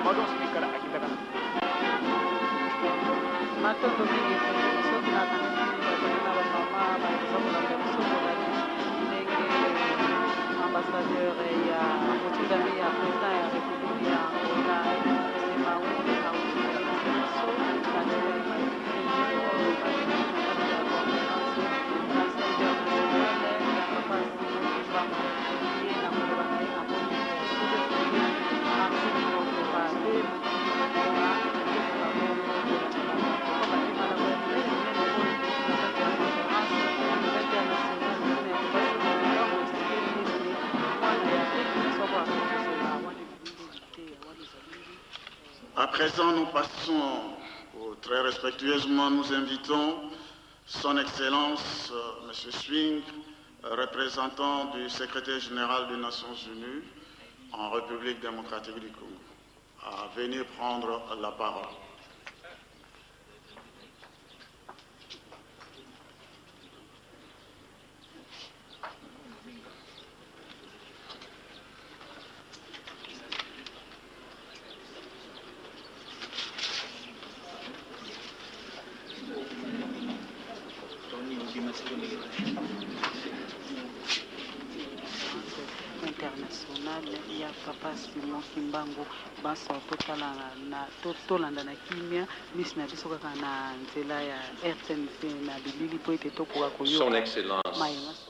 madon su kala akita kana matoto mingi soki na kanisi na bamama baezakolanda biso kolani ndenge ambassadeur ya motindami ya président ya république ya angola semaunde autilakisi biso na nzela ya maekili oyo bakendaki na kati ya conférence nationale ya papa simokimbango ye na koloba na ye na monique ya sud-afrique martin motoba pe À présent, nous passons, très respectueusement, nous invitons Son Excellence M. Swing, représentant du secrétaire général des Nations Unies en République démocratique du Congo, à venir prendre la parole. internationale ya papa Simon Kimbangu baso tolanda na kimia misi na biso kaka na nzela ya RTNC na bilili po ete tokoka koyoka. Son Excellence,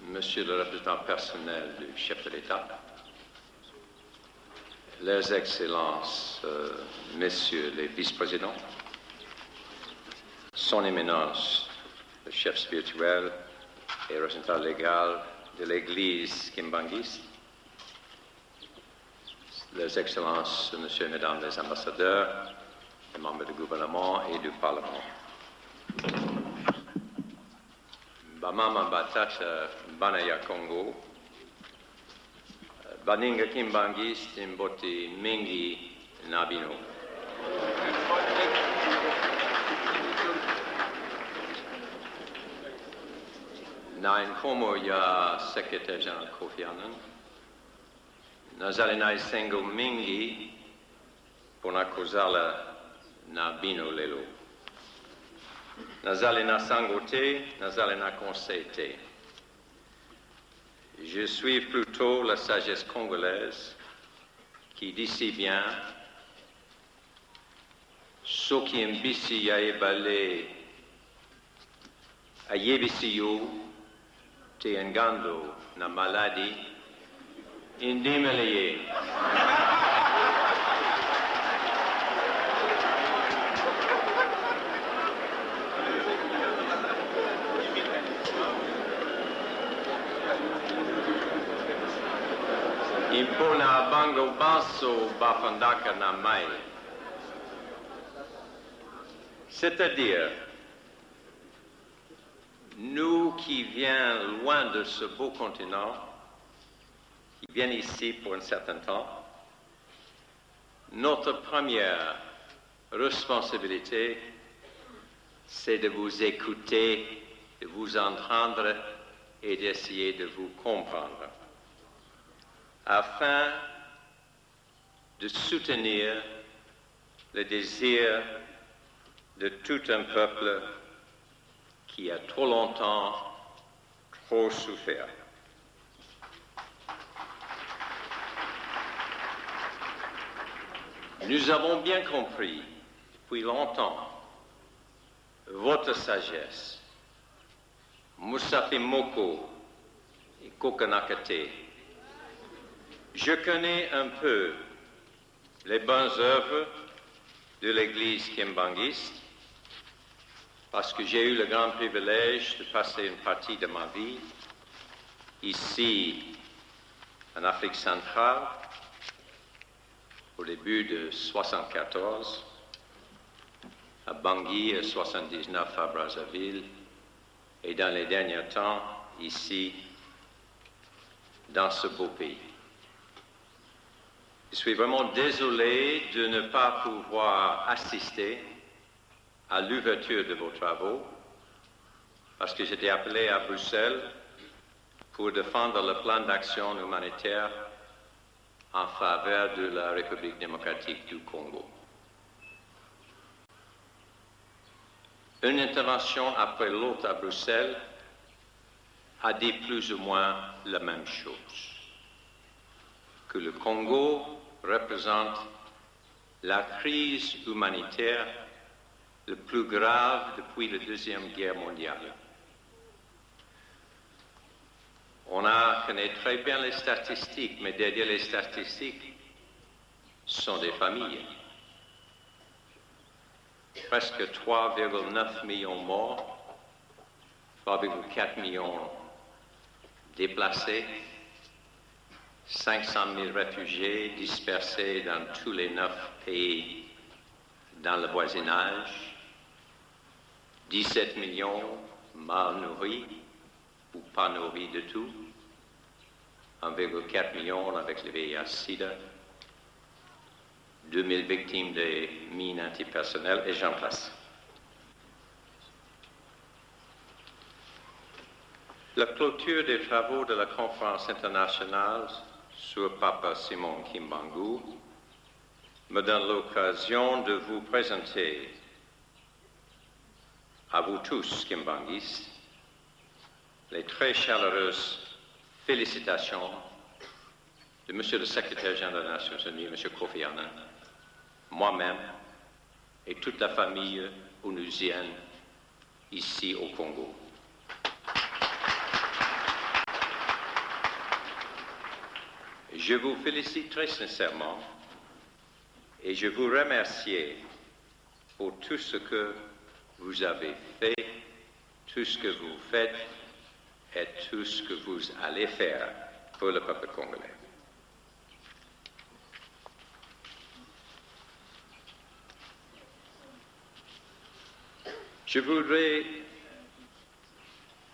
Monsieur le représentant personnel du chef de l'État, Les Excellences, Messieurs les vice-présidents, Son Éminence, le chef spirituel et représentant légal de l'Église kimbanguiste, Les Excellences, Messieurs et Mesdames les ambassadeurs, les membres du gouvernement et du Parlement. Bamama Batata Banaya Congo, Baninga Kimbangiste Mboti Mingi Nabino. Na informo ya secrétaire général Kofi Annan, nazali na isengo mingi pona kozala na bino lelo. Nazali na sango te, nazali na conseil te. Je suis plutôt la sagesse congolaise qui dit si bien soki mbisi ya ebale ayebisi yo te engando na maladi indimele. Impona bango basso bafandaka na mai. C'est-à-dire, nous qui viens loin de ce beau continent, qui viennent ici pour un certain temps, notre première responsabilité, c'est de vous écouter, de vous entendre et d'essayer de vous comprendre, afin de soutenir le désir de tout un peuple qui a trop longtemps, trop souffert. Nous avons bien compris depuis longtemps votre sagesse, Musafi Moko et Kokanakate. Je connais un peu les bonnes œuvres de l'Église kimbanguiste parce que j'ai eu le grand privilège de passer une partie de ma vie ici en Afrique centrale au début de 1974, à Bangui, et 1979 à Brazzaville, et dans les derniers temps, ici, dans ce beau pays. Je suis vraiment désolé de ne pas pouvoir assister à l'ouverture de vos travaux, parce que j'étais appelé à Bruxelles pour défendre le plan d'action humanitaire en faveur de la République démocratique du Congo. Une intervention après l'autre à Bruxelles a dit plus ou moins la même chose, que le Congo représente la crise humanitaire la plus grave depuis la Deuxième Guerre mondiale. On connaît très bien les statistiques, mais derrière les statistiques sont des familles. Presque 3,9 millions morts, 3,4 millions déplacés, 500 000 réfugiés dispersés dans tous les 9 pays dans le voisinage, 17 millions mal nourris ou pas nourris de tout, 1,4 million avec le VIH-Sida, 2000 victimes des mines antipersonnelles et j'en passe. La clôture des travaux de la conférence internationale sur Papa Simon Kimbangu me donne l'occasion de vous présenter à vous tous, Kimbanguistes, les très chaleureuses félicitations de Monsieur le Secrétaire général des Nations Unies, Monsieur Kofi Annan, moi-même et toute la famille onusienne ici au Congo. Je vous félicite très sincèrement et je vous remercie pour tout ce que vous avez fait, tout ce que vous faites et tout ce que vous allez faire pour le peuple congolais. Je voudrais,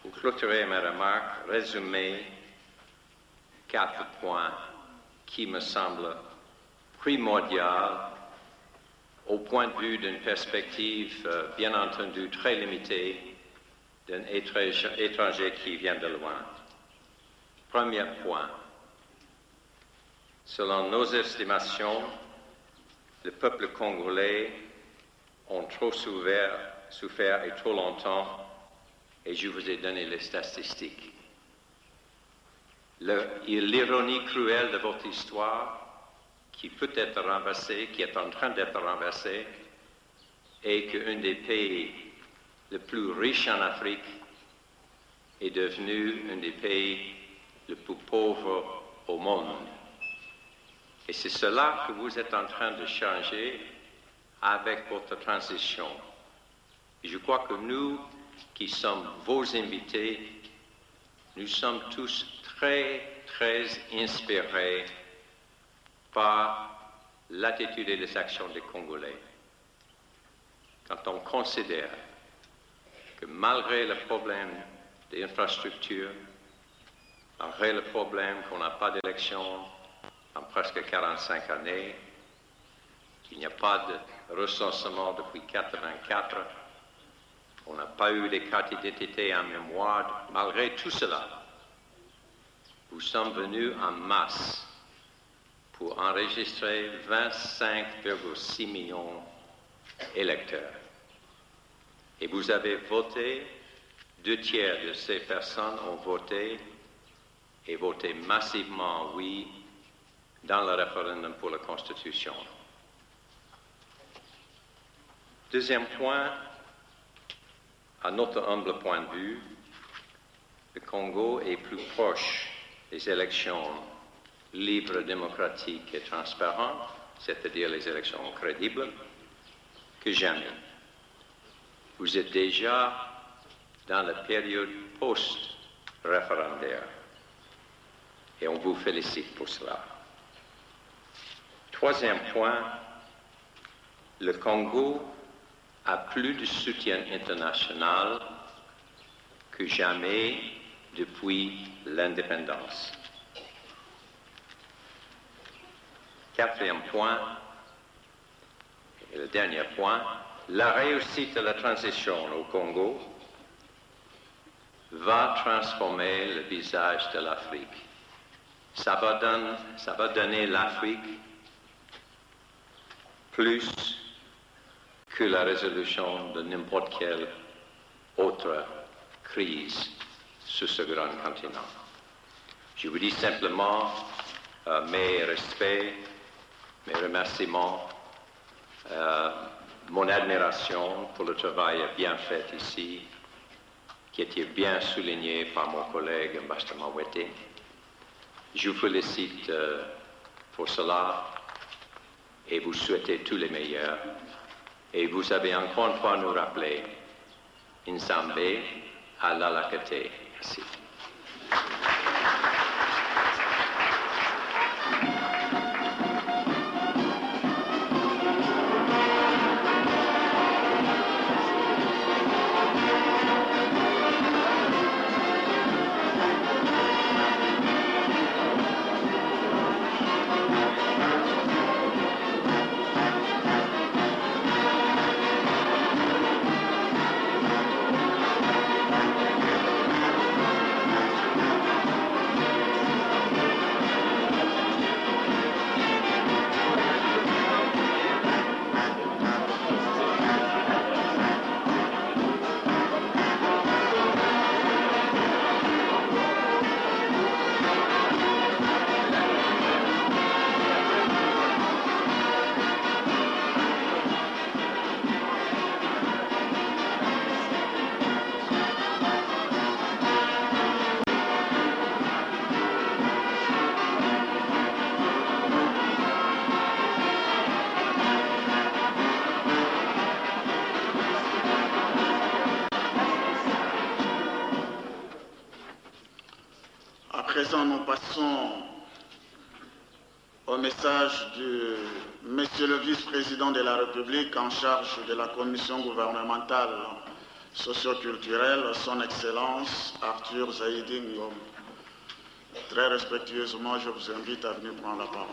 pour clôturer mes remarques, résumer 4 points qui me semblent primordiaux au point de vue d'une perspective, bien entendu, très limitée d'un étranger qui vient de loin. Premier point. Selon nos estimations, le peuple congolais a trop souffert et trop longtemps, et je vous ai donné les statistiques. L'ironie cruelle de votre histoire, qui peut être renversée, qui est en train d'être renversée, est qu'un des pays les plus riches en Afrique est devenu un des pays les plus pauvres au monde. Et c'est cela que vous êtes en train de changer avec votre transition. Et je crois que nous, qui sommes vos invités, nous sommes tous très, très inspirés par l'attitude et les actions des Congolais. Quand on considère que malgré le problème des infrastructures, malgré le problème qu'on n'a pas d'élection en presque 45 années, qu'il n'y a pas de recensement depuis 1984, on n'a pas eu de cartes d'identité en mémoire, malgré tout cela, nous sommes venus en masse pour enregistrer 25,6 millions d'électeurs. Et vous avez voté, 2 tiers de ces personnes ont voté et voté massivement oui dans le référendum pour la Constitution. Deuxième point, à notre humble point de vue, le Congo est plus proche des élections libres, démocratiques et transparentes, c'est-à-dire les élections crédibles, que jamais. Vous êtes déjà dans la période post-référendaire et on vous félicite pour cela. Troisième point, le Congo a plus de soutien international que jamais depuis l'indépendance. Quatrième point, et le dernier point, la réussite de la transition au Congo va transformer le visage de l'Afrique. ça va donner l'Afrique plus que la résolution de n'importe quelle autre crise sur ce grand continent. Je vous dis simplement mes respects, mes remerciements, mon admiration pour le travail bien fait ici, qui était bien souligné par mon collègue Mbasta Mawete. Je vous félicite pour cela et vous souhaitez tous les meilleurs. Et vous avez encore une fois nous rappelé Nzambe à l'Alakate. Merci. À présent, nous passons au message de Monsieur le vice-président de la République en charge de la commission gouvernementale socio-culturelle, son Excellence Arthur Zaïdi Ngom. Très respectueusement, je vous invite à venir prendre la parole.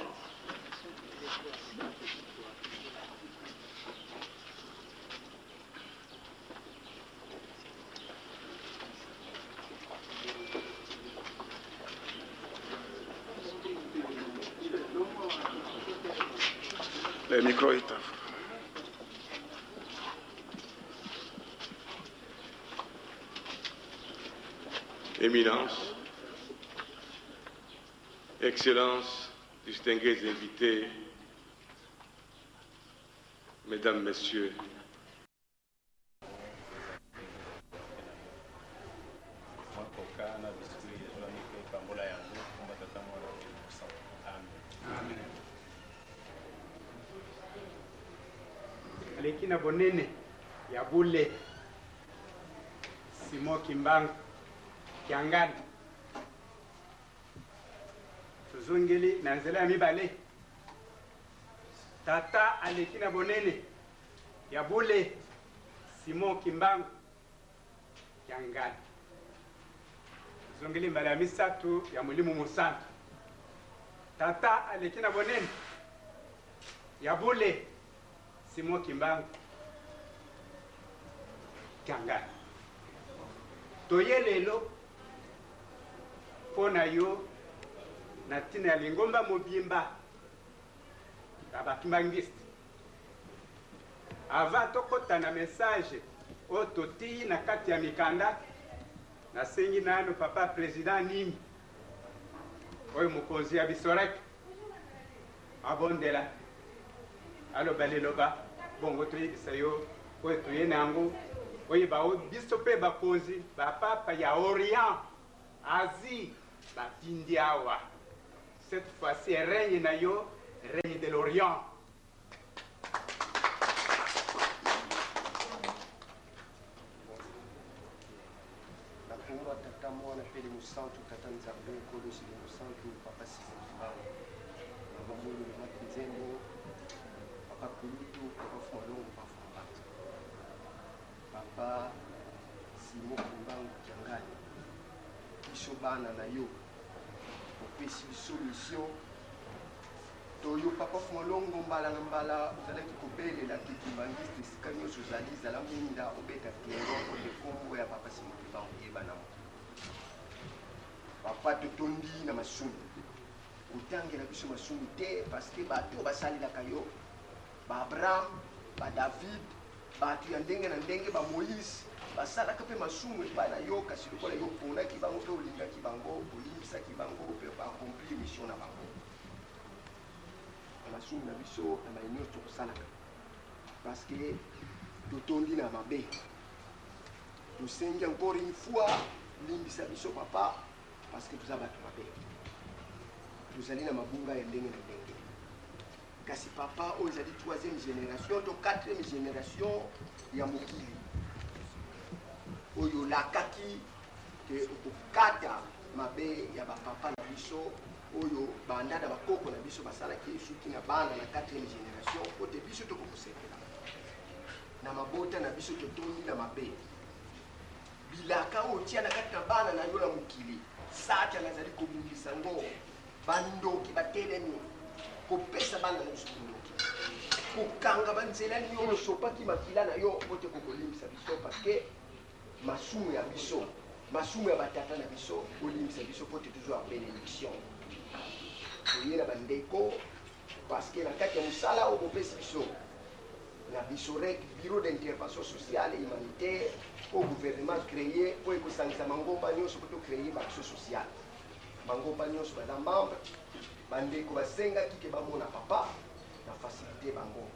Le micro est à vous. Éminence, Excellences, distingués invités, Mesdames, Messieurs, Alekina bonene ya bule Simo Kimbangu Kiangani tuzungeli na nzela ya mibale tata alekina bonene ya bule Simo Kimbangu Kiangani tuzungeli mbala ya misatu ya mulimu musantu tata alekina bonene ya bule Simo Kimbangu Kiangani toye lelo pona yo na tina ya lingomba mobimba aba kimbangiste ava tokota na message o toti na kati ya mikanda na sengi nano papa president nimi oyo mokonzi ya bisorek abondela alo baleloba bongo toyebisa yo oyo toye nango oyo bao biso mpe bakonzi bapapa ya Orient Asie batindi awa cette fois-ci règne na yo règne de l'Orient nakumwa tata mwana pele musantu tata nzambe kolosi le musantu papa Simo Kimbangu nanga mulu le makinzembo papa kulutu papa fumalongo papa papa Simo Kimbangu Kiangani biso bana na yo opesi biso mission toyo papa fumalongo mbala na mbala ozalaki kobelela te kimbangiste esika nyonso ozali zala mwinda obeta piero ode kombo ya papa Simo Kimbangu yeba na mo papa totondi na masumu kotangela biso masumu te parce que bato basalelaka yo baabraham badavid bato ya ndenge na ndenge bamoïse basalaka mpe masumu epai na yo kasi lokola yo oponaki bango mpe olingaki bango olimbisaki bango mpe baakomplir mission na bango na masumu na biso na baunion tokosalaka parce que totondi na mabe tosengi encore une fois limbisa biso papa parce que toza bato mabe tozali na mabunga ya ndenge na ndenge kasi papa oyo ezali 3e génération to 4e génération ya mokili oyo olakaki ke okokata mabe ya bapapa na biso oyo banda na bakoko na biso basalaki suki na bana na 4e génération po te biso tokokosepela na mabota na biso totondi na mabe bilaka oyo otia na kati na bana na yo na mokili satana azali kobungisa ngo bandoki batelemi kopesa bana na biso bandoki kokanga banzela nyonso opaki makila na yo po te kokolimbisa biso parce que masumu ya biso masumu ya batata na biso olimbisa biso po te tozwa bénédiction oye na bandeko parce que na kati ya mosala oyo bopesi biso na biso rek bureau d'intervention sociale et humanitaire au gouvernement créé po ekosangisa mangomba nyonso po tocréer baction sociale mangomba nyonso baza membre bandeko basengaki ke bamona papa na facilité bango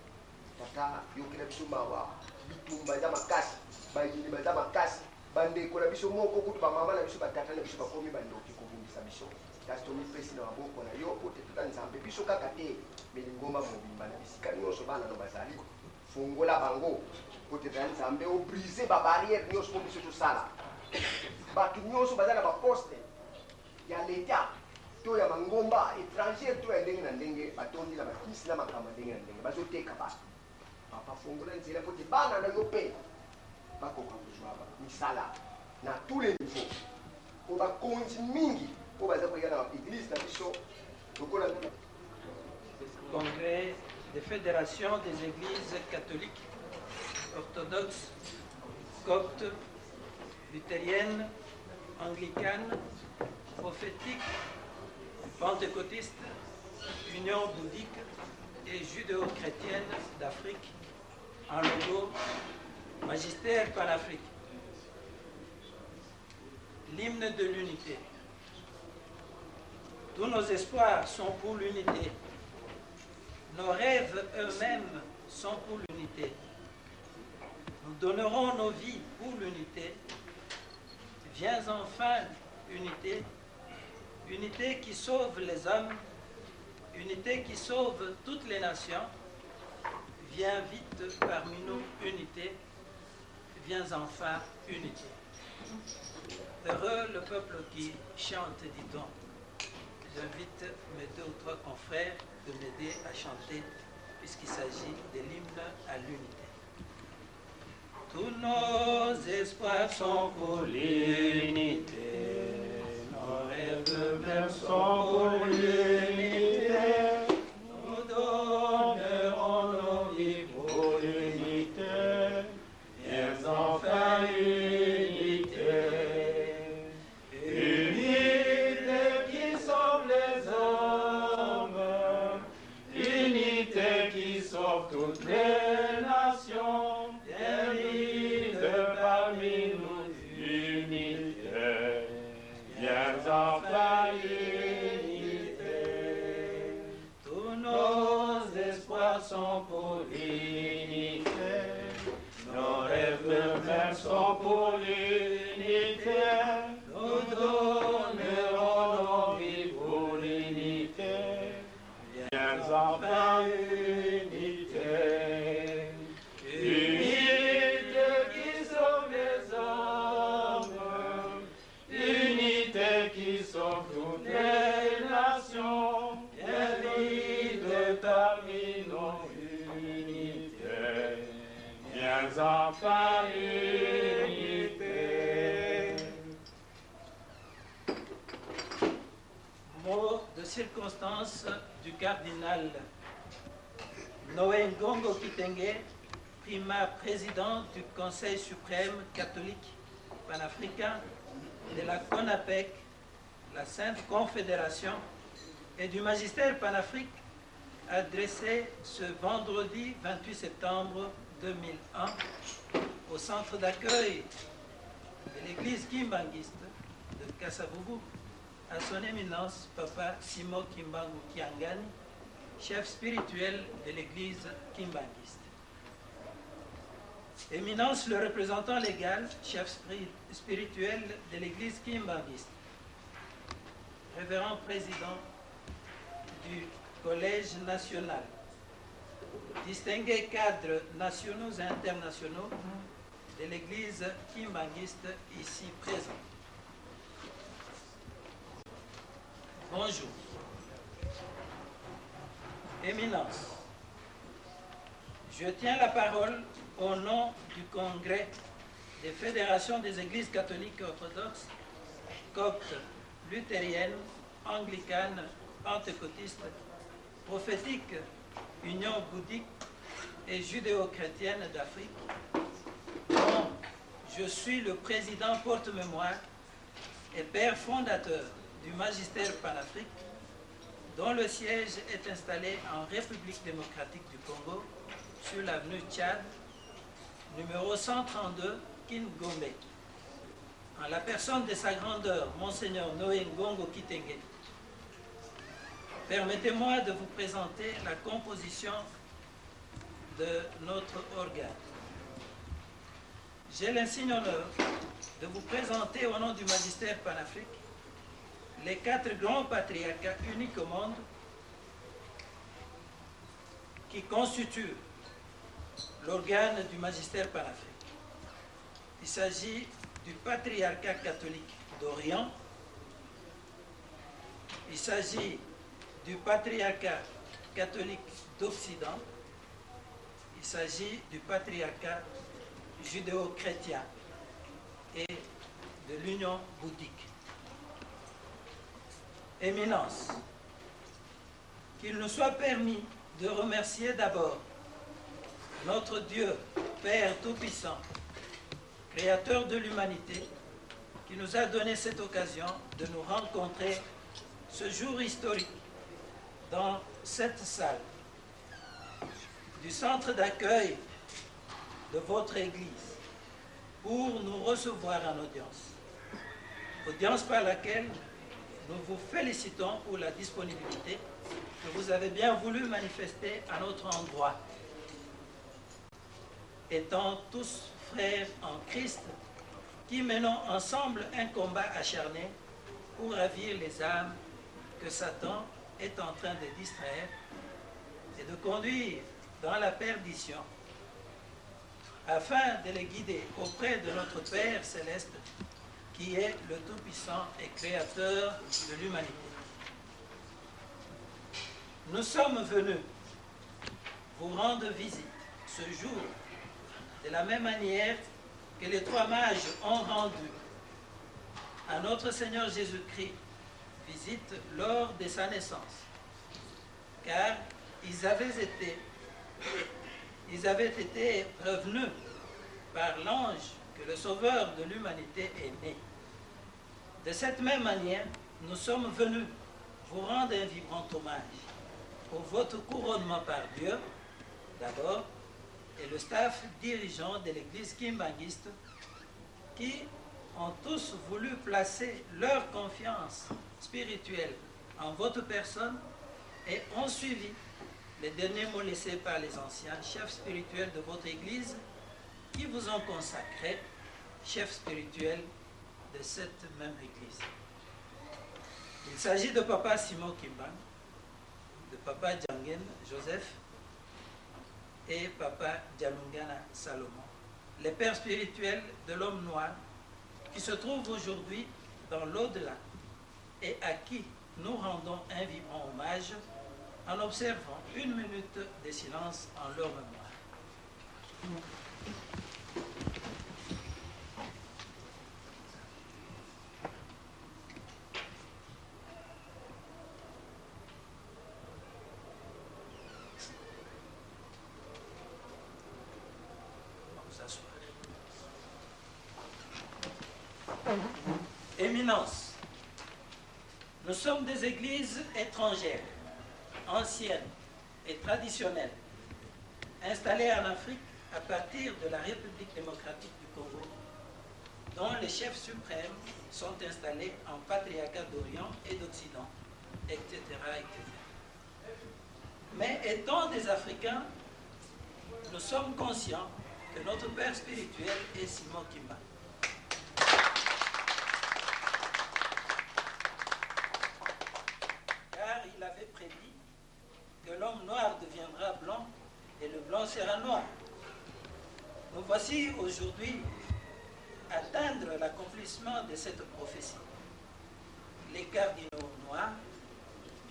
tata yokela biso mawa bitumba eza makasi bayini baza makasi bandeko na biso moko kutu bamama na biso batata na biso bakomi bandoki kobundisa biso kasi tomipesi na maboko na yo po te tuta nzambe biso kaka te melingomba mobimba na bisika nyonso bana no bazali fungola bango po te tuta nzambe obrise babarrière nyonso po biso tosala bato nyonso baza na baposte ya leta to ya mangomba étranger to ya ndenge na ndenge batondi na bakisi na makambo ndenge na ndenge bazoteka bato papa fungola nzela po te bana na yo mpe bakoka kozwa misala na tous les niveaux po bakonzi mingi po baza koya na église na biso lokola Congrès des fédérations des églises catholiques, orthodoxes, coptes, luthériennes, anglicanes, prophétiques, pentecôtistes, union bouddhique et judéo-chrétienne d'Afrique, en logo, magistère panafrique. L'hymne de l'unité. Tous nos espoirs sont pour l'unité. Nos rêves eux-mêmes sont pour l'unité. Nous donnerons nos vies pour l'unité. Viens enfin, unité. Unité qui sauve les hommes. Unité qui sauve toutes les nations. Viens vite parmi nous, unité. Viens enfin, unité. Heureux le peuple qui chante, dit-on. J'invite mes 2 ou 3 confrères de m'aider à chanter, puisqu'il s'agit de l'hymne à l'unité. Tous nos espoirs sont pour l'unité, nos rêves même sont pour l'unité. Nous donnerons nos vies pour l'unité, viens enfin unité. Unité qui sauve les hommes, unité qui sauve toutes les nations, viens parmi nous, unité, viens enfin unité. Tous nos espoirs sont pour l'unité, nos rêves même sont pour l'unité. Nous donnerons nos vies pour l'unité. Viens enfin unité. Unité qui sauve les hommes. Unité qui sauve toutes les nations. Viens vite parmi nous, unité. Viens enfin unité. Mot de circonstance du cardinal Noé Ngongo Kitenge, primat président du Conseil suprême catholique panafricain de la CONAPEC, la Sainte Confédération et du magistère panafrique adressé ce vendredi 28 septembre 2001 au centre d'accueil de l'église kimbanguiste de Kasavubu à son éminence Papa Simo Kimbangu Kiangani, chef spirituel de l'église kimbanguiste. Éminence, le représentant légal, chef spirituel de l'église kimbanguiste. Révérend président du Collège national. Distingués cadres nationaux et internationaux de l'église kimbanguiste ici présents. Bonjour. Éminence, je tiens la parole au nom du Congrès des fédérations des églises catholiques et orthodoxes, coptes, luthériennes, anglicanes, pentecôtistes, prophétiques, union bouddhique et judéo-chrétienne d'Afrique, dont je suis le président porte-mémoire et père fondateur du magistère panafrique, dont le siège est installé en République démocratique du Congo, sur l'avenue Tchad, numéro 132, Kingombe, en la personne de sa grandeur, Monseigneur Noé Ngongo Kitenge. Permettez-moi de vous présenter la composition de notre organe. J'ai l'insigne honneur de vous présenter au nom du magistère panafrique les 4 grands patriarcats uniques au monde qui constituent l'organe du magistère panafrique. Il s'agit du patriarcat catholique d'Orient, il s'agit du patriarcat catholique d'Occident, il s'agit du patriarcat judéo-chrétien et de l'union bouddhique. Éminence, qu'il nous soit permis de remercier d'abord notre Dieu, Père Tout-Puissant, Créateur de l'humanité, qui nous a donné cette occasion de nous rencontrer ce jour historique dans cette salle du centre d'accueil de votre Église pour nous recevoir en audience. Audience par laquelle nous vous félicitons pour la disponibilité que vous avez bien voulu manifester à notre endroit. Étant tous frères en Christ, qui menons ensemble un combat acharné pour ravir les âmes que Satan est en train de distraire et de conduire dans la perdition, afin de les guider auprès de notre Père céleste, qui est le Tout-Puissant et Créateur de l'humanité. Nous sommes venus vous rendre visite ce jour de la même manière que les 3 mages ont rendu à notre Seigneur Jésus-Christ visite lors de sa naissance, car ils avaient été prévenus par l'ange que le Sauveur de l'humanité est né. De cette même manière, nous sommes venus vous rendre un vibrant hommage pour votre couronnement par Dieu, d'abord, et le staff dirigeant de l'église kimbanguiste, qui ont tous voulu placer leur confiance spirituelle en votre personne et ont suivi les derniers mots laissés par les anciens chefs spirituels de votre église, qui vous ont consacré chef spirituel de cette même église. Il s'agit de Papa Simon Kimbangu, de Papa Djangen Joseph et Papa Djalungana Salomon, les pères spirituels de l'homme noir qui se trouvent aujourd'hui dans l'au-delà et à qui nous rendons un vibrant hommage en observant 1 minute de silence en leur mémoire. Éminence, Nous sommes des églises étrangères, anciennes et traditionnelles, installées en Afrique à partir de la République démocratique du Congo, dont les chefs suprêmes sont installés en patriarcat d'Orient et d'Occident, etc., etc. Mais étant des Africains, nous sommes conscients que notre père spirituel est Simon Kimbangu. Car il avait prédit que l'homme noir deviendra blanc et le blanc sera noir. Nous voici aujourd'hui atteindre l'accomplissement de cette prophétie. Les cardinaux noirs,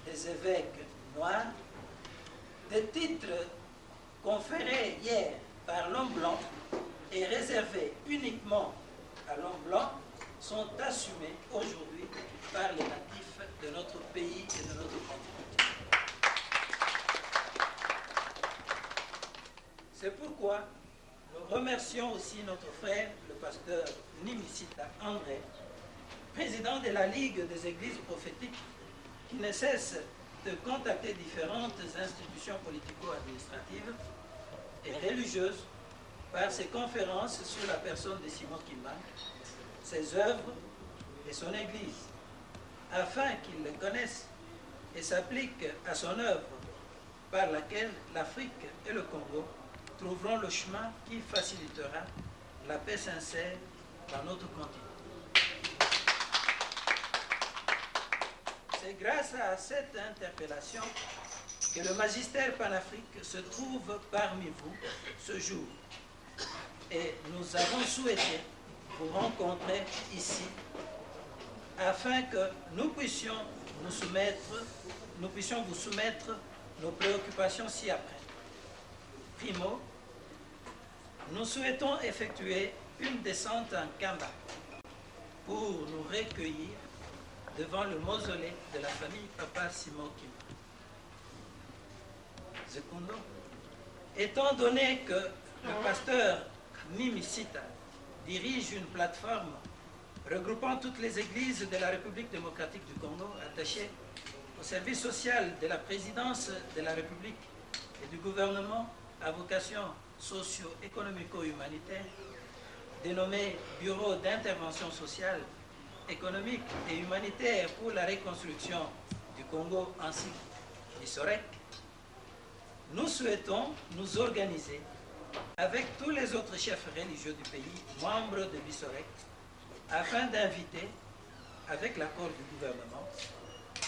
les évêques noirs, des titres conférés hier par l'homme blanc et réservés uniquement à l'homme blanc sont assumés aujourd'hui par les natifs de notre pays et de notre continent. C'est pourquoi nous remercions aussi notre frère, le pasteur Nimisita André, président de la Ligue des Églises prophétiques, qui ne cesse de contacter différentes institutions politico-administratives et religieuses par ses conférences sur la personne de Simon Kimbangu, ses œuvres et son Église, afin qu'ils le connaissent et s'appliquent à son œuvre par laquelle l'Afrique et le Congo trouveront le chemin qui facilitera la paix sincère dans notre continent. C'est grâce à cette interpellation que le magistère panafrique se trouve parmi vous ce jour. Et nous avons souhaité vous rencontrer ici afin que nous puissions vous soumettre nos préoccupations ci-après. Primo, nous souhaitons effectuer une descente en Kamba pour nous recueillir devant le mausolée de la famille Papa Simon Kimbangu. Secondo, étant donné que le pasteur Nimisita dirige une plateforme regroupant toutes les églises de la République démocratique du Congo attachées au service social de la présidence de la République et du gouvernement à vocation socio-économico-humanitaire, dénommé Bureau d'intervention sociale, économique et humanitaire pour la reconstruction du Congo ainsi du SOREC, nous souhaitons nous organiser avec tous les autres chefs religieux du pays, membres de BISOREC, afin d'inviter, avec l'accord du gouvernement,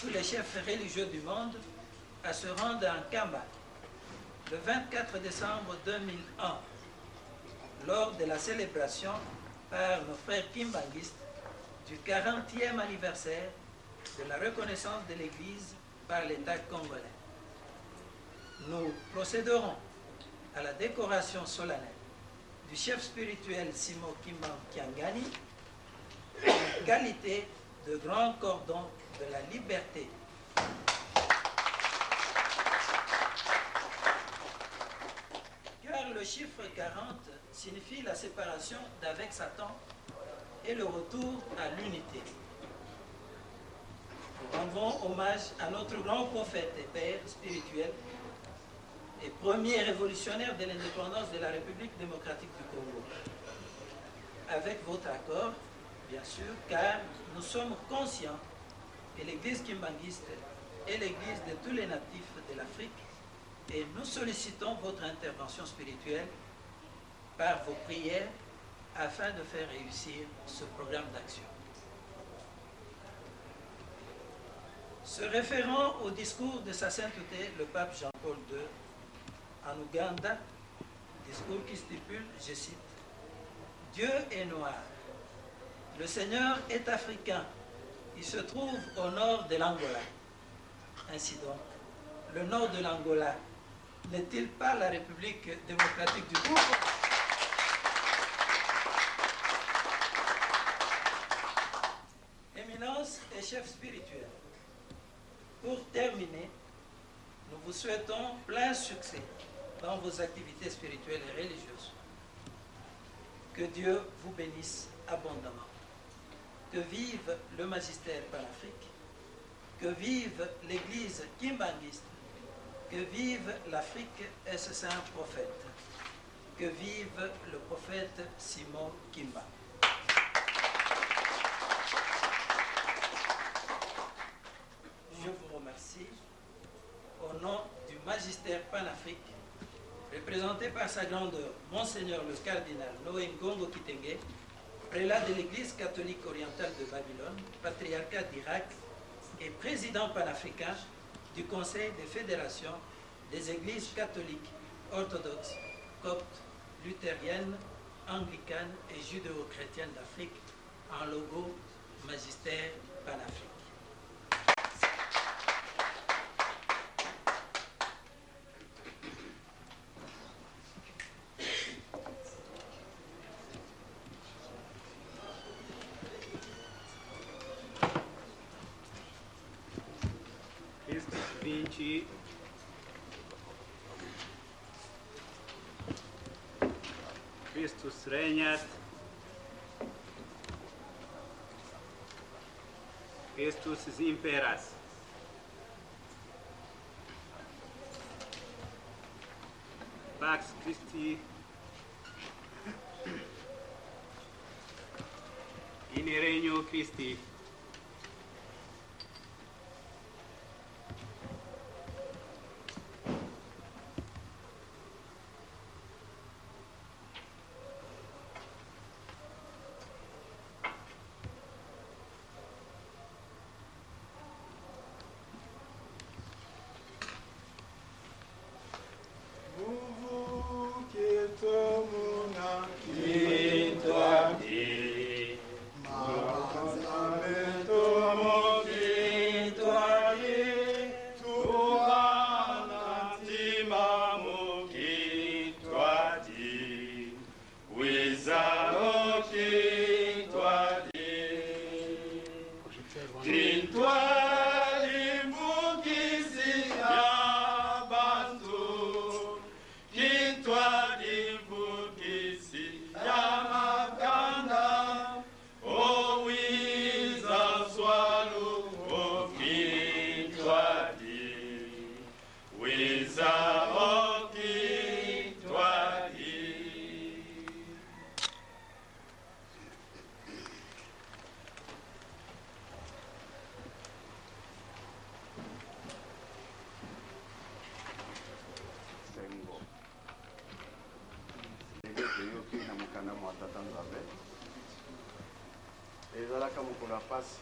tous les chefs religieux du monde à se rendre en Kamba le 24 décembre 2001, lors de la célébration par nos frères kimbanguistes du 40e anniversaire de la reconnaissance de l'Église par l'État congolais. Nous procéderons à la décoration solennelle du chef spirituel Simon Kimbangu Kiangani en qualité de grand cordon de la liberté. Car le chiffre 40 signifie la séparation d'avec Satan et le retour à l'unité. Nous rendons hommage à notre grand prophète et père spirituel et premier révolutionnaire de l'indépendance de la République démocratique du Congo. Avec votre accord, bien sûr, car nous sommes conscients que l'Église kimbanguiste est l'Église de tous les natifs de l'Afrique et nous sollicitons votre intervention spirituelle par vos prières afin de faire réussir ce programme d'action. Se référant au discours de sa sainteté, le pape Jean-Paul II, en Ouganda, discours qui stipule, je cite, « Dieu est noir, le Seigneur est africain, il se trouve au nord de l'Angola. » Ainsi donc, le nord de l'Angola n'est-il pas la République démocratique du Congo? Éminence et chef spirituel, pour terminer, nous vous souhaitons plein succès dans vos activités spirituelles et religieuses. Que Dieu vous bénisse abondamment. Que vive le magistère panafrique. Que vive l'Église kimbanguiste. Que vive l'Afrique et ses saints prophètes. Que vive le prophète Simon Kimba. Je vous remercie au nom du magistère panafrique, représenté par sa grandeur, Monseigneur le cardinal Noé Ngongo Kitenge, prélat de l'Église catholique orientale de Babylone, patriarcat d'Irak et président panafricain du Conseil des fédérations des églises catholiques, orthodoxes, coptes, luthériennes, anglicanes et judéo-chrétiennes d'Afrique, en logo Magistère panafrique. Christus vinci. Christus regnat. Christus imperas. Pax Christi in regno Christi. ezalaka mokolo ya pasi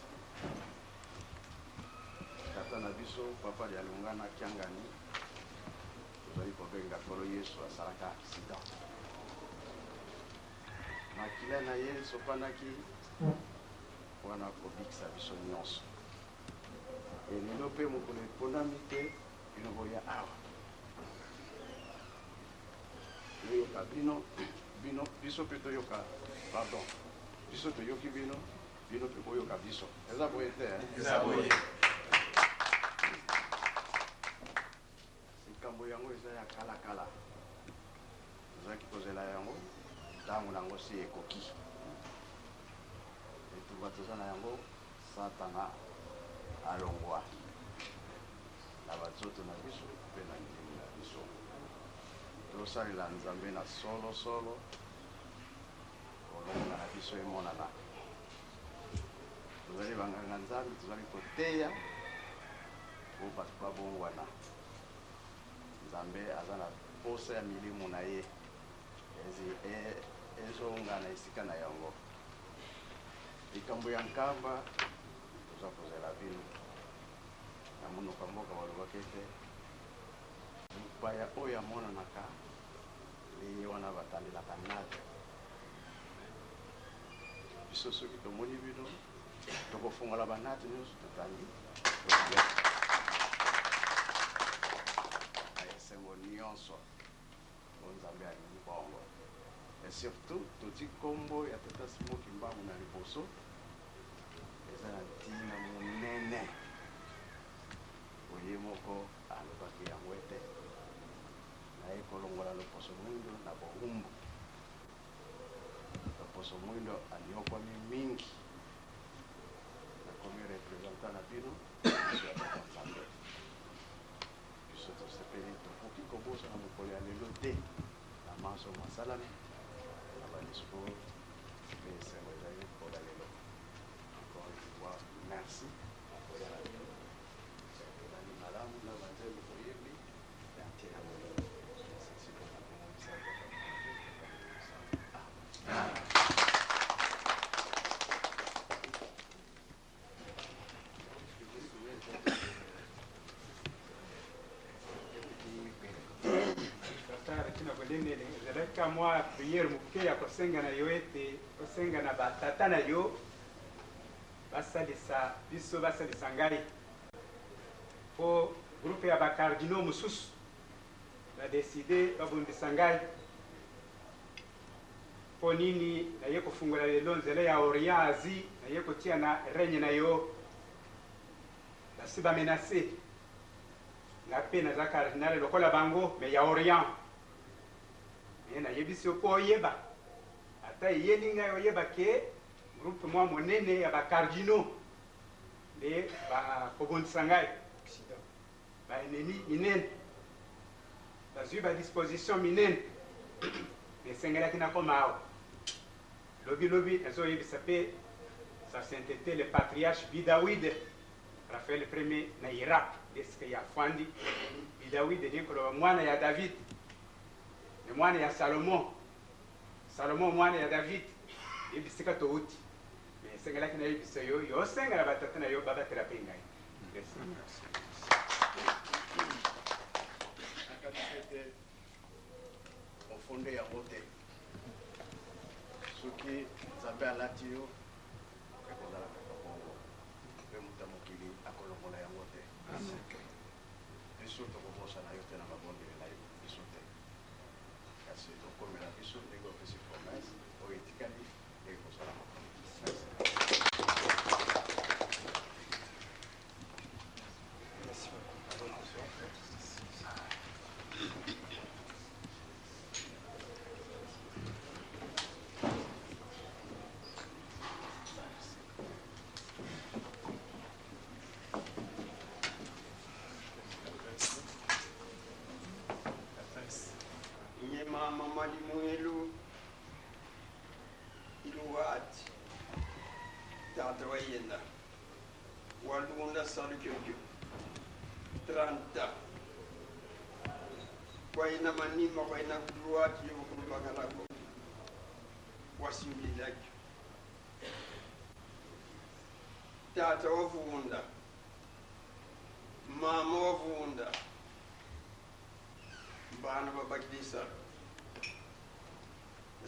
tata na biso papa lialonga na kiangani tozali kobenga kolo yesu asalaka accident makila na ye sopanaki wana kobikisa biso nyonso elelo mpe mokolo eponami te bino boya awa toyoka bino biso mpe toyoka pardon biso toyoki bino bino mpe boyoka biso eza boye te Eza boye. likambo yango eza ya kalakala tozalaki kozela yango ntango nango si ekoki etumba toza na yango satana alongwa na banzoto na biso mpe na ndimi na biso tosalela nzambe na solosolo kolonga na biso emonana tozali banganga nzambe tozali koteya po bato babongwana nzambe aza na posa ya milimo na ye ezonga na esika na yango likambo ya nkamba toza kozela bino na monoko ya mboka balobaki ete mopaya oyo amonanaka ndenge wana batandelaka nate biso soki tomoni bino tokofungola banate nyonso totangi esengo nyonso o nzambe alingi bongo et surtout toti nkombo ya tata Simon Kimbangu na liboso eza na ntina monene oye moko alobaki yango ete naye kolongola loposo mwindo na bohumbu loposo mwindo aniokwami mingi nakomi representant na bino Merci. Zaleka mwa priere muke ya kosenga na yo ete kosenga na batata na yo basalisa biso basalisa ngai po groupe ya bakardinaux mosusu badeside babundisa ngai po nini naye kofungula lelo nzela ya orient asie naye kotia na regne na yo basi bamenase nga mpe naza cardinal lokola bango me ya orient ye nayebisi yo mpo oyeba ata eyeli ngai oyeba ke groupe mwa monene ya bakardinaux nde bakobundisa ngai baenemi minene bazwi badisposition minene esengelaki nakoma awa lobilobi nazoyebisa mpe sa sainteté le patriarche bidawide Raphaël Ier na Irak deske ya fwandi bidawide ni koloba mwana ya David ni mwana ya Salomo mwana ya David yebisika touti me esengelaki nayebisa yo yosengela batata na yo babatela mpe ngai ofonde yango te soki nzambe alati yo ekozalaka bongo mpe moto ya mokili akolongola yango te biso tokobosana yo te na mabondeli na yo biso te kasi tokomela biso ndenge opesi promese oyo etikali ndenge kozala mama mwalimu iluwati tata wayenda walunda salikyojo 30 kwaina manima kwaina luwati yokulwakalako wasiulilakyo tata wavunda mama wavunda bana babakidisa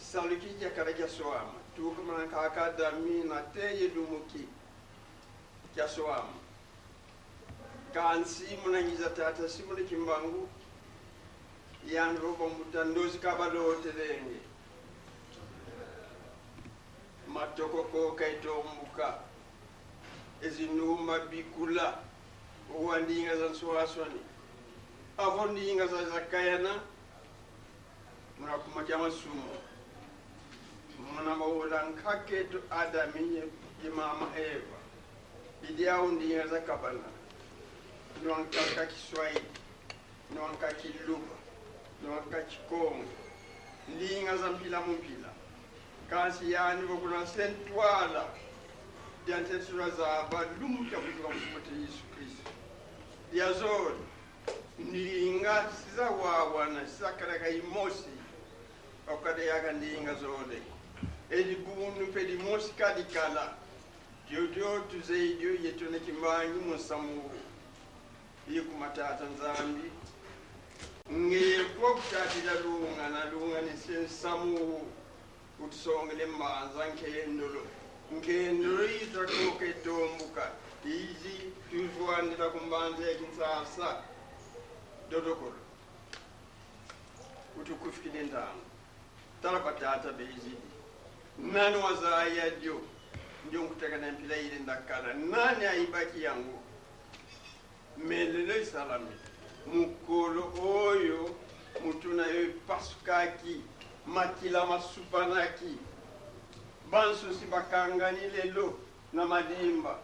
saluki jakara kya soama tukuma kaka dami na teye dumuki kya soama kansi munangiza tata simule kimbangu yanro bombuta ndozi kabalo telenge matoko ko kaito mbuka ezinuma bikula uwandinga za swaswani avondinga za zakayana munakuma kya sumo mwana mawola nkaketo adami ye mama Eva idia undinga za kabana nwanka Kiswahili nwanka Kiluba nwanka Kikongo ndinga za mpila mumpila kasi yani bokuna sentwala diantesura za balumuka kutoka mfumote Yesu Kristo diazori ndinga siza wawana siza karaka imosi okade yaga ndinga zode edi bunu pedi mosi kadikala jojo tuzeidio yetone kimbanyi musamu yikumatata nzambi nge kwa kutatila lunga na lunga ni sensamu utsongele manza nkendolo nkendolo itakoke tombuka izi tuzwandila kumbanza ya kinsasa dodokolo utukufikile ndangu talapatata beizidi nani wazaya dio ndio nkutaka na mpila ile ndakala nani aibaki yangu melele salami mukolo oyo mutuna yo pasukaki makila masupanaki banso si bakangani lelo na madimba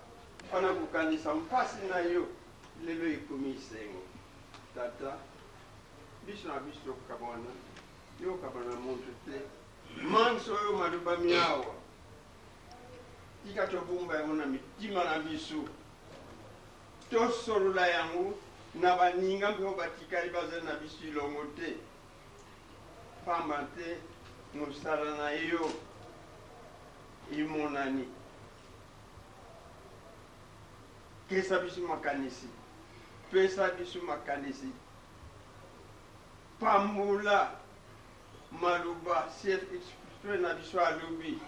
wana kukanisa mpasi na yo lelo ekomi isengo tata biso na biso kabana yo kabana muntu te manso oyo maloba miawa tika tobumba yango na mitima na biso tosolola yango na baninga mpe oyo batikali bazali na biso ilongo te pamba te mosala na yo imonani kesa biso makanisi pesa biso makanisi pambola maloba siexpre na biso alobi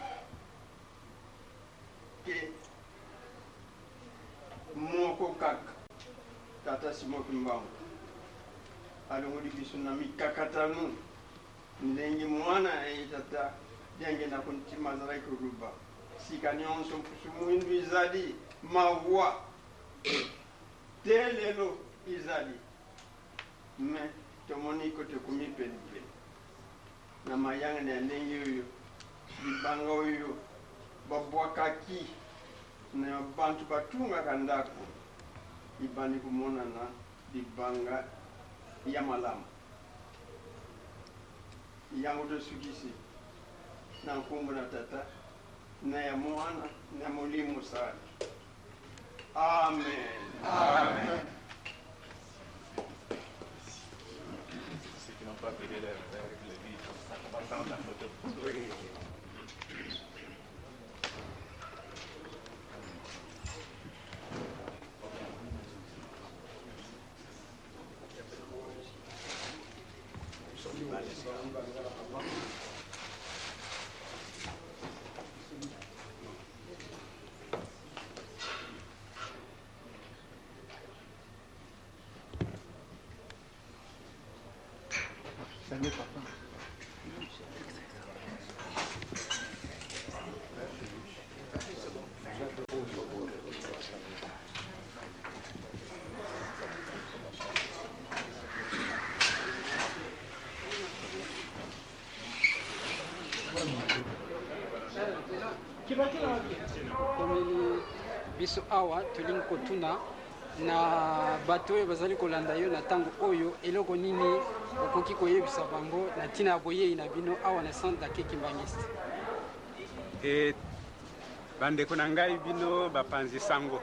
ke moko kaka tata Simoki Mbangu alongoli biso na mikakatano ndenge mwana tata ndenge na kontima azalaki koluba sika nyonso mpusu mwindu ezali mawa te lelo ezali me tomoni ko tokomi penipeni na mayanga ya ndenge oyo libanga oyo babwakaki na bantu batungaka ndako ibandi komonana libanga ya malamu yango tosukisi na nkombo na tata na ya mwana na molimo sana. Amen. Amen. Ceux qui n'ont pas payé leur vie, ça va prendre la photo. Salut papa. komeli biso awa tolingi kotuna na bato oyo bazali kolanda yo na ntango oyo eloko nini okoki koyebisa bango na ntina ya boyei na bino awa na centre dake kimbangiste. Bandeko na ngai bino bapanzi sango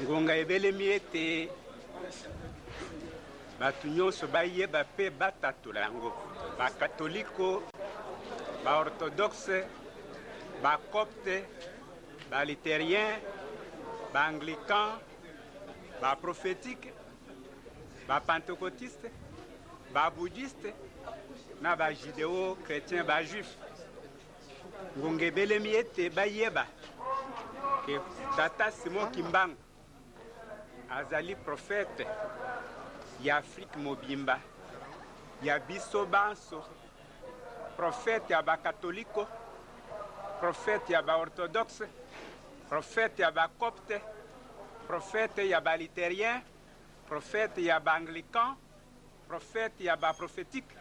ngonga ebelemi ete bato nyonso bayeba mpe batatola yango bakatoliko baorthodoxe bacopte balitérien baanglican baprophétique bapentecôtiste babouddhiste na bajudéo chrétien bajuif ngonga ebelemi ete bayeba ke tata Simoki Mbangu azali prophète ya Afrique mobimba ya biso banso prophète ya bakatoliko prophète ya baorthodoxe prophète ya bacopte prophète ya balitérien prophète ya baanglican prophète ya baprophétique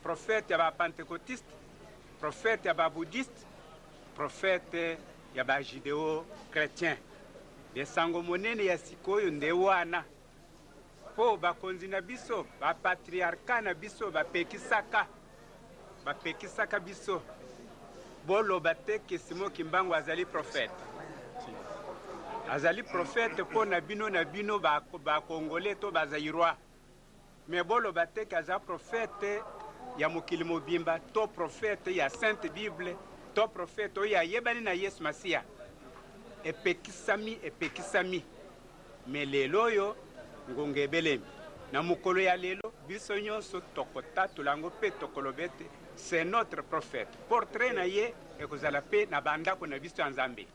prophète ya bapentecôtiste prophète ya babouddhiste prophète ya bajudéo chrétien esango monene ya sikoyo nde wana mpo bakonzi na biso bapatriarka na biso bapekisaka biso boloba te ke Simoki Mbangu azali prophète mpo na bino bakongole to bazairwa me boloba te ke aza prophète ya mokili mobimba to prophète ya sainte bible to prophète oyo ayebani na Yesu Masiya epekisami me lelo oyo ngonga ebelemi na mokolo ya lelo biso nyonso tokotatola yango mpe tokoloba ete c'est notre prophète portrait na ye ekozala mpe na bandako na biso ya Nzambe.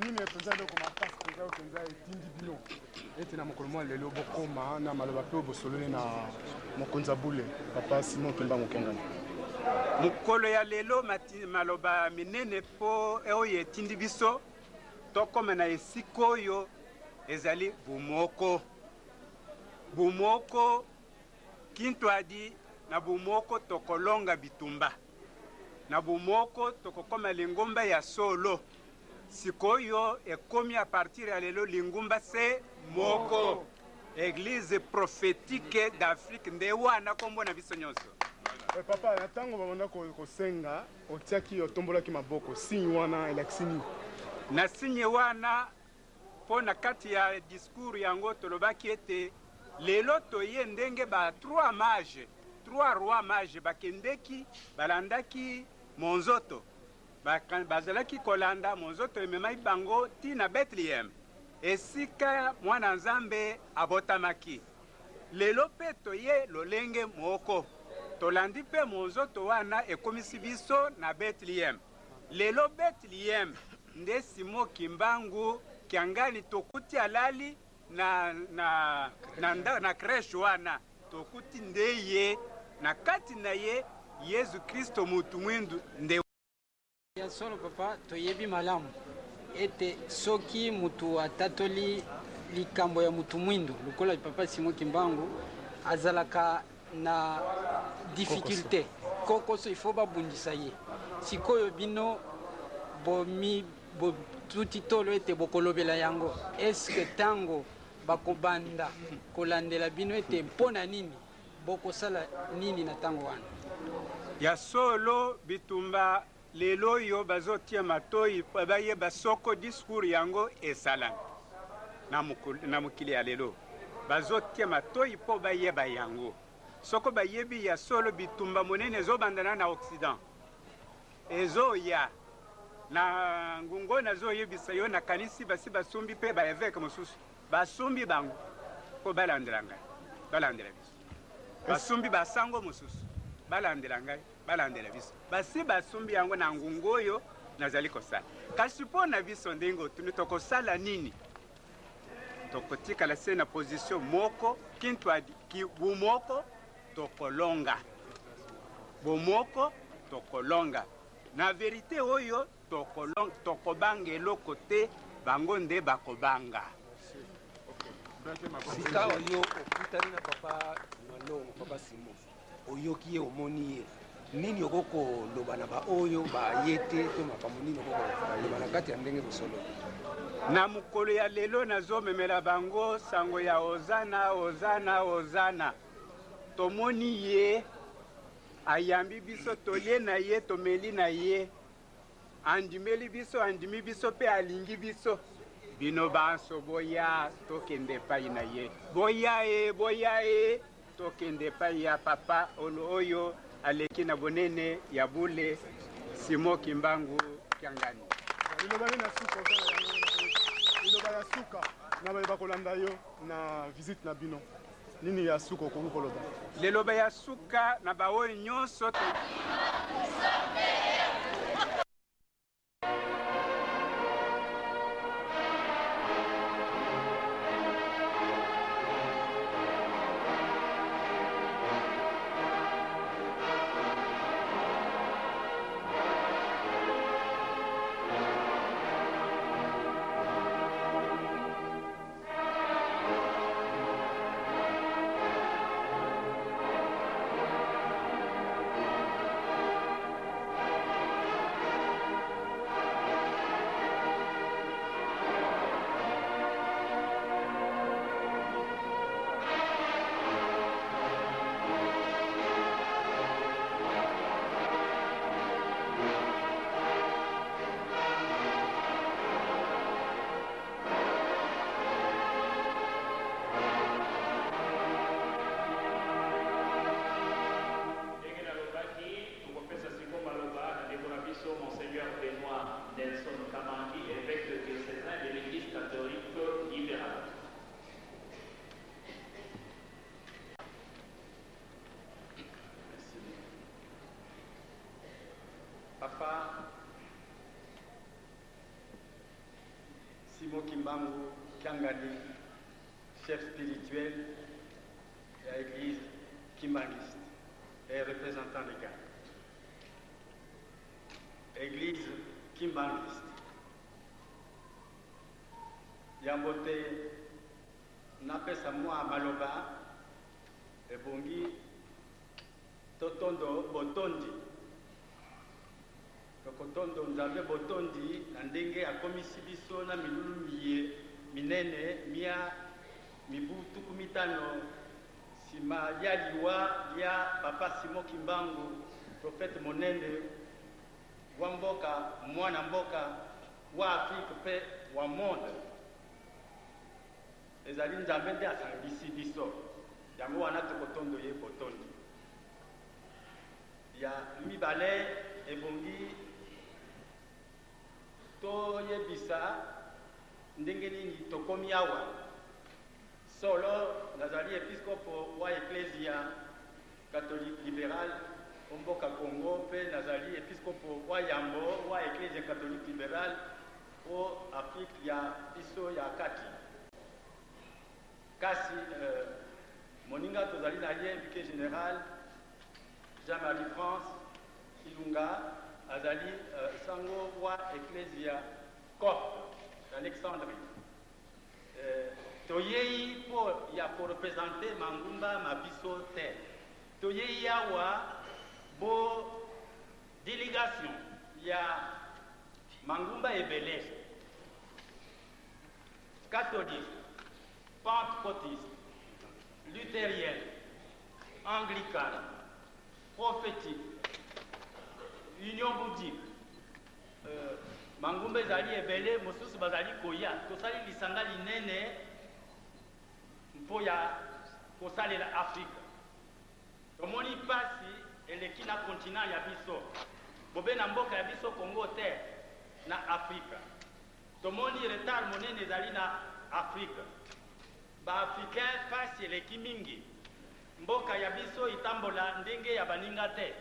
nini epenza eloko makasi mpenza oyo mpenza etindi bino ete na mokolo mwa lelo bokoma na maloba mpe bosololi na mokonzi abule papa Simoki Mbangu Kengani. mokolo ya lelo maloba minene mpo oyo etindi biso tokoma na esika oyo ezali bumoko kintu adi na bumoko tokolonga bitumba na bumoko tokokoma lingomba ya solo sikoyo ekomi à partir ya lelo lingumba se moko église prophétique d'Afrique nde wana kombo na biso nyonso. Papa, na ntango bamanda kosenga otiaki otombolaki maboko signe wana elakisini na signe wana mpo na kati ya discours yango tolobaki ete lelo toye ndenge ba trois rois mages bakendeki balandaki monzoto bazalaki kolanda monzoto ememai bango tina Bethlehem esika mwana nzambe abotamaki. Lelo mpe toye lolenge moko tolandi mpe monzoto wana ekomisi biso na Bethlehem. Lelo Bethlehem nde Simon Kimbangu kiangani tokuti alali na creche wana tokuti ndeye na kati na ye Yesu Kristo mutu mwindu nde ya solo papa toyebi malamu ete soki mutu atatoli likambo ya mutu mwindu lukola papa Simon Kimbangu azalaka na difficulté kokoso ifo babundisa ye sikoyo bino tuti tolo ete bokolobela yango eske tango bakobanda kolandela bino ete mpona nini bokosala nini na tango wana ya solo bitumba lelo yo bazotia matoi bayeba soko discours yango esalami na mokili ya lelo bazotia matoi mpo bayeba yango soko bayebi ya solo bitumba monene ezobandana na Occident ezoya na ngungo nazoyebisa yo na kanisi basi basumbi mpe baeveke mosusu basumbi bango mpo balandela ngai balandela biso basumbi basango mosusu balandela ngai balandela biso basi basumbi yango na ngungo oyo nazali kosala kasi mpo na biso ndenge otuni tokosala nini tokotikala se na position moko kintu adi bumoko tokolonga bomoko tokolonga na verite oyo tokobanga eloko te bango nde bakobanga. Sika oyo okutani na papa Malongo papa Simon oyoki ye omoni ye nini okoko loba na ba oyo ba yete to makambo nini okoko loba na kati ya ndenge bosolo na mukolo ya lelo nazomemela bango sango ya ozana ozana ozana tomoni ye ayambi biso tolie na ye tomeli na ye andimeli biso andimi biso pe alingi biso bino banso boya tokende epai na ye boya e tokende epai ya papa oyo aleki na bonene ya bule Simon Kimbangu Kiangani. Liloba ya suka na bayeba kolanda yo na visite na bino nini ya suka okoki koloba liloba ya suka na baoyo nyonso Simon Kimbangu Kiangani, chef spirituel de l'église kimbanguiste et représentant légal. Église kimbanguiste. Yambote napesa mwa maloba ebongi totondo botondi tokotondo nzambe botondi na ndenge akomisi biso na milulu minene mia mibu 15 nsima lia liwa lia papa Simon Kimbangu prophète monene wa mboka mwana mboka wa Afrique mpe wa monde ezali nzambe nde asangisi biso yango wana tokotondo ye botondi ya mibale ebongi toyebisa ndenge nini tokomi awa solo nazali episkopo wa eklesia catholique libérale omboka Congo mpe nazali episkopo wa yambo wa eklesia catholique libérale o Afrique ya biso ya kati kasi moninga tozali na ye vice général Jean-Marie France Ilunga azali sango wa eklesia copte d'Alexandrie toyei po ya représenter mangumba mabiso te toyei awa bo délégation ya mangumba ebele catholique pentecôtiste luthérienne anglicane prophétique union bouddhique mangumba ezali ebele mosusu bazali koya tosali lisanga linene mpo ya kosalela Afrika tomoni pasi eleki na kontinent ya biso bobe na mboka ya biso Congo te na Afrika tomoni retard monene ezali na Afrika baafrikain pasi eleki mingi mboka ya biso itambola ndenge ya baninga te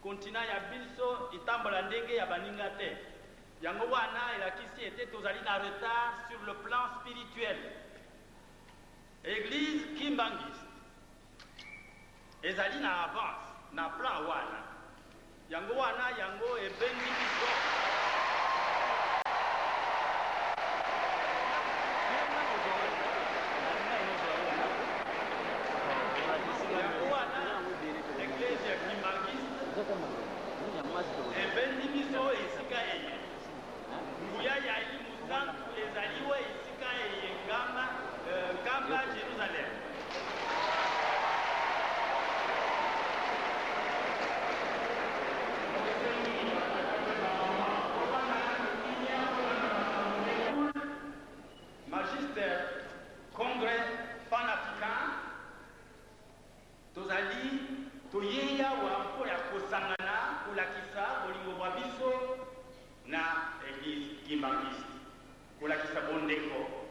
kontinent ya biso itambola ndenge ya baninga te yango wana elakisi ete tozali na retard sur le plan spirituel église kimbangiste ezali na avance na plan wana yango ebendi biso eklesia kimbangiste ebendi biso esika eye nguya ya limusantu ezaliwe esika eye ngamba Jerusalem Magister Congrès panafricain tozali toyeya wa mpo ya kosangana kolakisa bolingo bwa biso na église kimbangiste kolakisa bondeko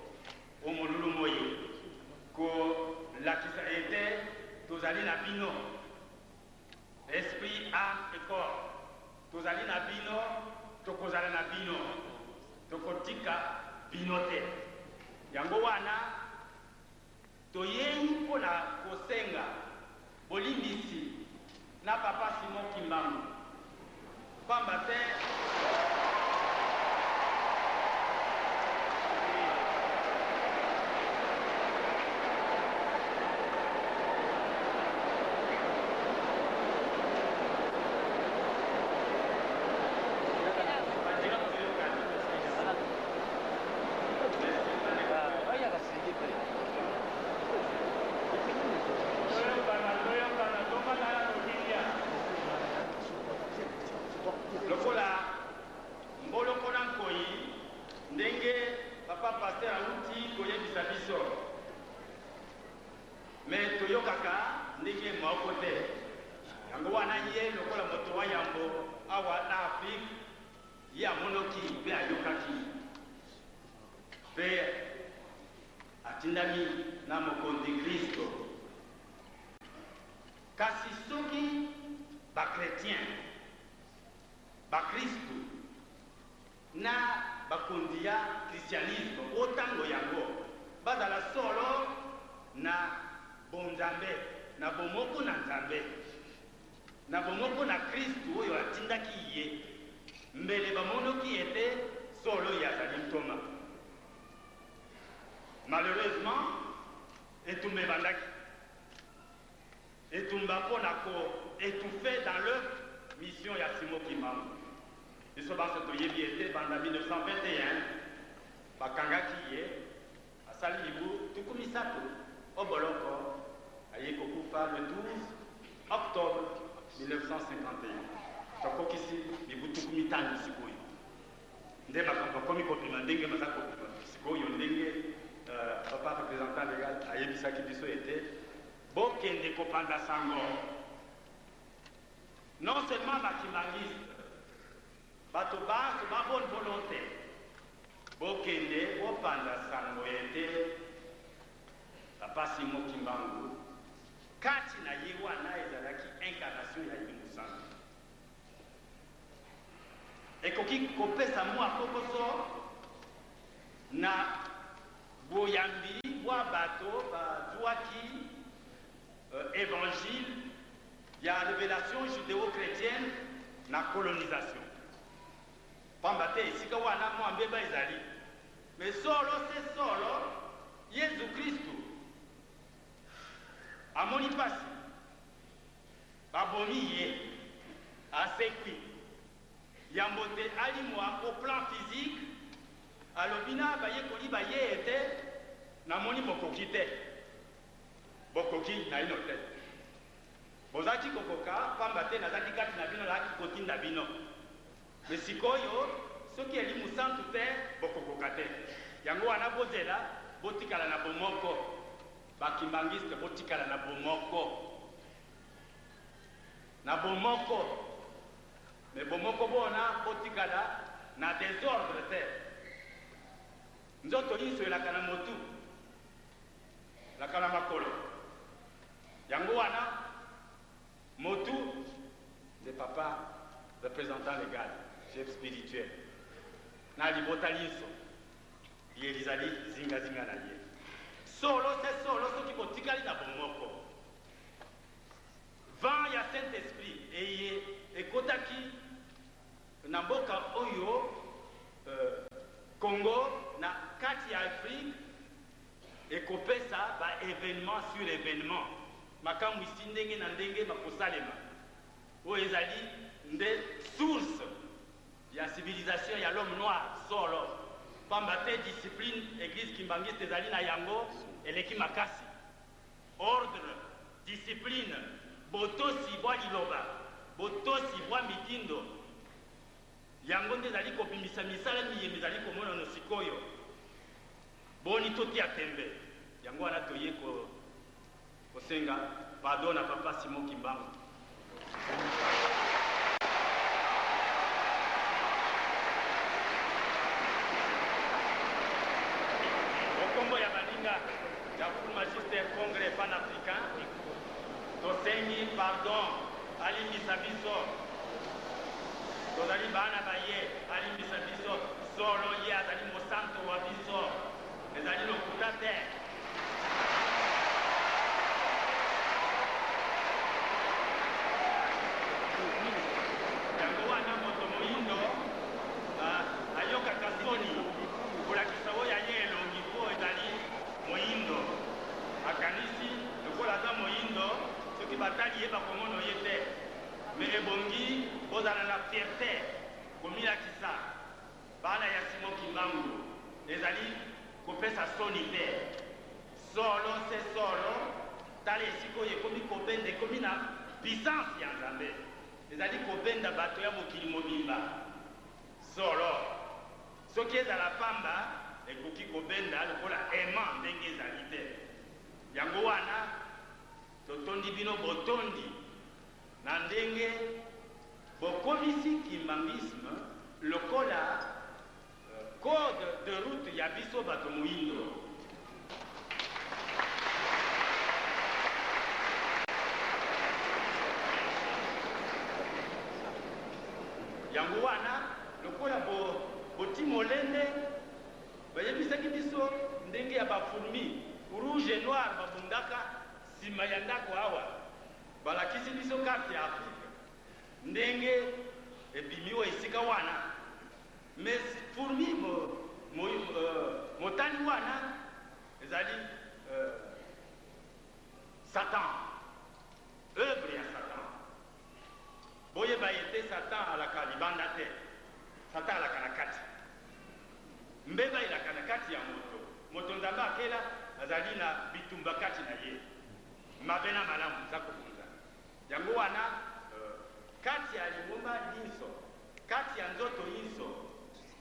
omolulu moye kolakisa ete tozali na bino esprit âme et corps tozali na bino tokozala na bino tokotika bino te yango wana toyei mpona kosenga bolimbisi na papa Simon Kimbangu pamba te lokola mbolokola nkoyi ndenge papa paster aluti koyebisa biso me toyokaka ndenge moko te yango wana ye lokola moto wa yambo awa na Afrique ye amonoki mpe ayokaki mpe atindami na mokonzi Kristo kasi soki bakretien bakristu na bakonzi ya christianisme otango yango bazala solo na bonzambe na bomoko na nzambe na bomoko na kristu oyo atindaki ye mbele bamonoki ete solo yazali ntoma malheureusement etumba ebandaki etumba mpona ko étouffer dans leur mission ya Simon Kimbangu biso pense toyebi ete banda 1921 bakangaki ye asali mibu tukumi misato o boloko aye kokufa le 12 octobre 1951 tokokisi mibu tukumi mitano sikoyo nde makambo akomi kopima ndenge baza kopima sikoyo ndenge papa représentant légal ayebisaki biso ete bokende kopanda sango non seulement bakimangiste bato banso ba bonne volonté bokende bopanda sango ete papa Simon Kimbangu kati na ye wana ezalaki incarnation ya Yemusantu ekoki kopesa mwa kokoso na boyambi bwa bato bazwaki évangile ya révélation judéo-chrétienne na colonisation pamba te esika wana mwa mbeba ezali me solo se solo Yesu Kristu amoni pasi babomi ye asekwi yambo te alimwa au plan physique alobina bayekoli baye ete namoni bokoki te bokoki na ino te bozaki kokoka pamba te nazaki kati na bino laki kotinda bino me sikoyo soki elimu santu te bokokoka te yango wana bozela botikala na bomoko bakimangiste botikala na bomoko me bomoko bona botikala na désordre te nzoto nyonso elaka na motu elaka na makolo yango wana motu de papa représentant légal chef spirituel na libota liso ye lizali zingazinga na ye solo se solo soki botikali na bomoko vent ya saint esprit eye ekotaki na mboka oyo Congo na kati ya Afrique ekopesa ba événement sur événement makambo isi ndenge na ndenge bakosalema oyo ezali nde source ya civilisation ya l'homme noir solo pamba te discipline église kimbangiste ezali na yango eleki makasi ordre discipline botosi bwa liloba botosi bwa mitindo yango nde ezali kobimisa misala miyembe ezali komona no sikoyo boni totia tembe yango wana toye kosenga pardon na papa Simon Kimbangu okombo ya baninga ya cour magister congrès panafricain tosengi pardon alimbisa biso tozali bana baye alimbisa biso solo ye azali mosanto wa biso ezali lokuta te yango wana moto moyindo ayokaka soni kolakisa oyo aye elongi po ezali moyindo akanisi lokola aza moyindo soki batali ye bakomona ye te me ebongi bozala na fierté komilakisa bana ya Simon Kimbangu ezali kopesa soni te solo se solo tala esika oyo ekomi kobenda ekomi na puissance ya Nzambe ezali kobenda bato ya mokili mobimba solo soki ezala pamba ekoki kobenda lokola aimant ndenge ezali te yango wana totondi bino botondi na ndenge bokomisi kimbangisme lokola code de route ya biso bato moyindo yango wana lokola boti molende bayebisaki biso ndenge ya bafourmi rouge et noir babundaka nsima ya ndako awa balakisi biso karte ya Afrika ndenge ebimi oyo esika wana mais fourmi motani wana ezali Satan œuvre ya Satan boyeba ete Satan alaka libanda te tata alaka na kati mbeba elaka na kati ya moto moto nzambe akela azali na bitumba kati na ye mabe na malamu za kofunza yango wana kati ya lingomba nyinso kati ya nzoto nyinso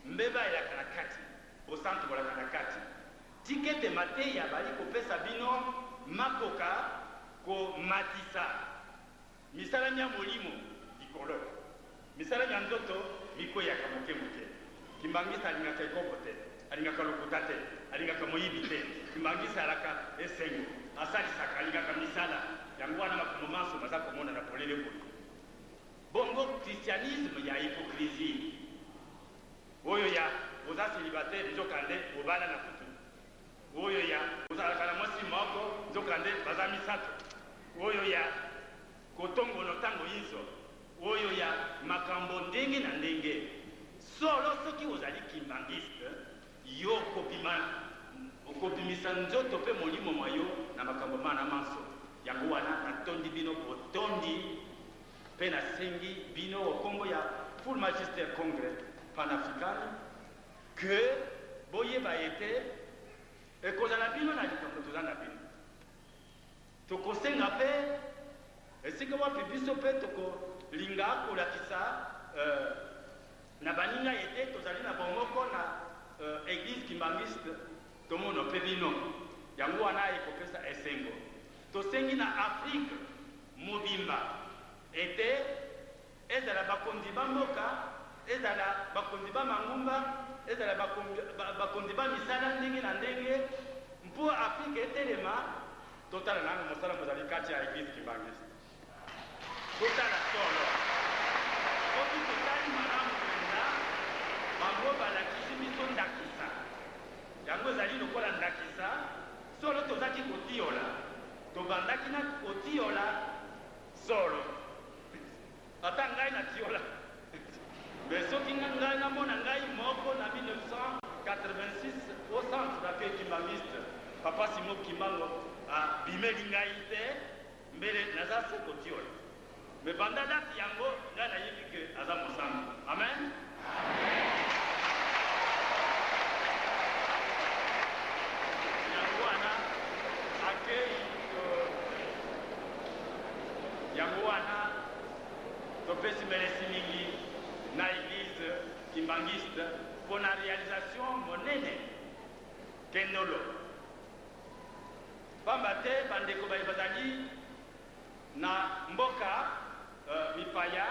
mbeba elaka na kati bosantu bolaka na kati tikete mateya bali kopesa bino makoka komatisa misalami ya molimo likolo misalami ya nzoto mikweyaka moke moke kimbangisa alingaka ekoko te alingaka lokuta te alingaka moyibi te kimbangisa alaka esengo asalisaka alingaka misala yango wana makambo manso baza komona na polele boye bongo christianisme ya hypocrisie oyo ya oza célibataire nzokande obala na kutu oyo ya ozalaka na mwasi moko nzokande baza misato oyo ya kotongono ntango nyonso oyo ya makambo ndenge na ndenge solo soki ozali kimbangiste yo okobimisa nzoto mpe molimo mwa yo na makambo mana manso yango wana natondi bino botondi mpe nasengi bino okombo ya full magister congrès panafricaine ke boyeba ete ekozala bino na likambo toza na bino tokosenga mpe esika wapi biso mpe tokolinga kolakisa na baninga ete tozali na bomoko na église kimbangiste tomona mpe bino yango wana ekopesa esengo tosengi na afrique mobimba ete ezala bakonzi ba mboka ezala bakonzi ba mangumba ezala bakonzi ba misala ndenge na ndenge mpo afrique etelema totala nanga mosala mozali kati ya église kimbangiste totala solo soki totali malamu mpenza bango balakisi biso ndakisa yango ezali lokola ndakisa solo tozaki kotiola tobandaki na kotiola solo ata ngai natiola me soki ngai namona ngai moko na 1986 au centre d'accueil kimbangiste papa simo kimbango abimeli ngai te mbele naza se kotiola me banda date yango ngai nayebi ke aza mosango amen yango wana accueil yango wana topesi melesi mingi na église kimbangiste mpo na réalisation monene kendolo pamba te bandeko baye bazali na mboka mipaya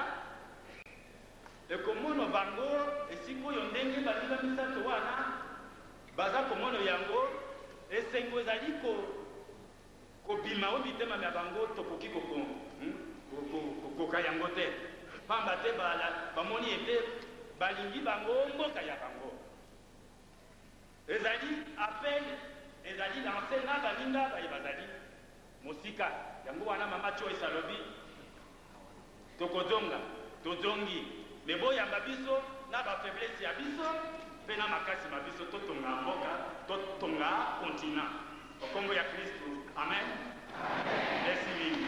ekomona bango esika oyo ndenge balinga misato wana baza komona yango esengo ezali kobima o mitema ya bango tokoki kokoka yango te pamba te bamoni ete balingi bango mboka ya bango ezali appel ezali lanse na baninga baye bazali mosika yango wana mama choice alobi tokozonga tozongi me boyamba biso na bafaiblesse ya biso mpe na makasi ma biso totonga mboka totonga continent okombo ya kristu amen merci mingi